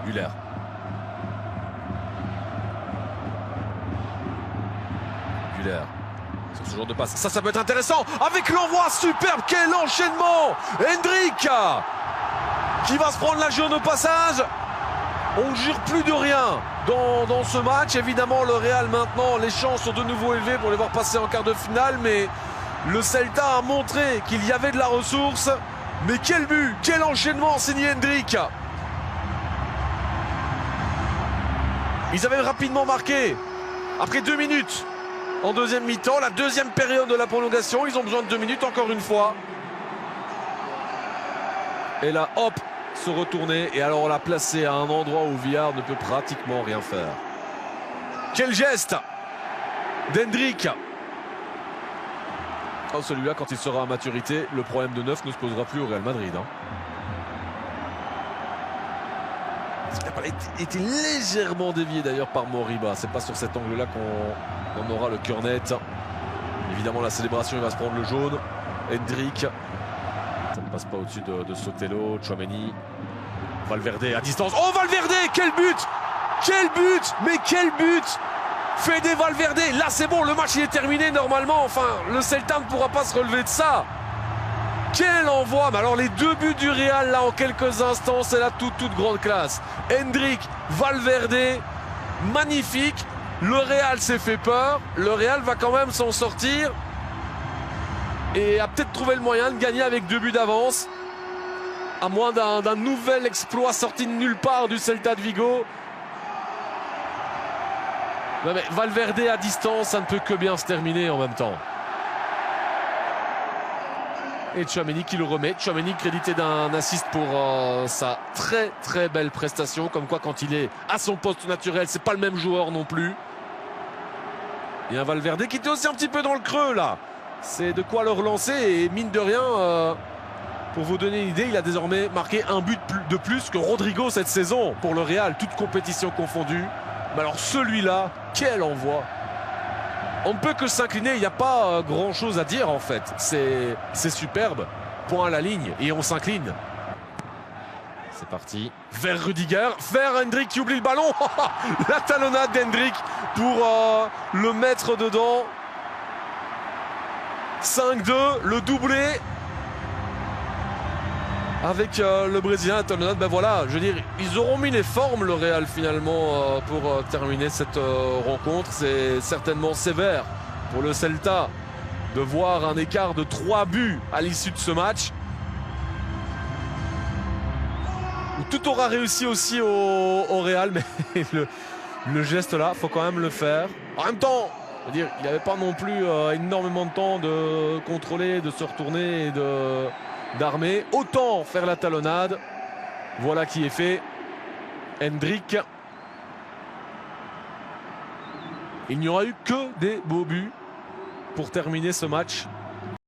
Güler. Güler. Sur ce genre de passe. Ça peut être intéressant. Avec l'envoi superbe. Quel enchaînement. Hendrik qui va se prendre la jaune au passage. On ne jure plus de rien dans ce match. Évidemment, le Real maintenant, les chances sont de nouveau élevées pour les voir passer en quart de finale. Mais le Celta a montré qu'il y avait de la ressource. Mais quel but, quel enchaînement signé Hendrik. Ils avaient rapidement marqué après 2 minutes en deuxième mi-temps. La deuxième période de la prolongation. Ils ont besoin de 2 minutes encore une fois. Et là, hop, se retourner. Et alors on l'a placé à un endroit où Villar ne peut pratiquement rien faire. Quel geste d'Hendrik. Oh, celui-là, quand il sera à maturité, le problème de neuf ne se posera plus au Real Madrid. Il n'a pas été légèrement dévié d'ailleurs par Moriba. C'est pas sur cet angle-là qu'on aura le cœur net. Évidemment, la célébration, il va se prendre le jaune. Hendrik. Ça ne passe pas au-dessus de Sotelo. Tchouaméni. Valverde à distance. Oh, Valverde, quel but! Quel but! Mais quel but! Fede Valverde, là c'est bon, le match il est terminé normalement. Enfin, le Celta ne pourra pas se relever de ça. Quel envoi! Mais alors les 2 buts du Real là en quelques instants, c'est la toute grande classe. Hendrik, Valverde, magnifique. Le Real s'est fait peur. Le Real va quand même s'en sortir et a peut-être trouvé le moyen de gagner avec 2 buts d'avance. À moins d'un nouvel exploit sorti de nulle part du Celta de Vigo. Ouais, mais Valverde à distance, ça ne peut que bien se terminer en même temps. Et Tchouaméni qui le remet. Tchouaméni crédité d'un assist pour sa très belle prestation. Comme quoi quand il est à son poste naturel, c'est pas le même joueur non plus. Et un Valverde qui était aussi un petit peu dans le creux là. C'est de quoi le relancer. Et mine de rien, pour vous donner une idée, il a désormais marqué un but de plus que Rodrigo cette saison pour le Real, toute compétition confondue. Mais alors celui-là, quel envoi! On ne peut que s'incliner, il n'y a pas grand-chose à dire en fait. C'est superbe, point à la ligne, et on s'incline. C'est parti, vers Rudiger, vers Hendrik qui oublie le ballon. La talonnade d'Hendrik pour le mettre dedans. 5-2, le doublé. Avec le Brésilien, talonnade, ben voilà, je veux dire, ils auront mis les formes, le Real, finalement, pour terminer cette rencontre. C'est certainement sévère pour le Celta de voir un écart de 3 buts à l'issue de ce match. Tout aura réussi aussi au Real, mais le geste là, faut quand même le faire. En même temps, je veux dire, il n'avait pas non plus énormément de temps de contrôler, de se retourner et d'armer. Autant faire la talonnade. Voilà qui est fait. Hendrik. Il n'y aura eu que des beaux buts pour terminer ce match.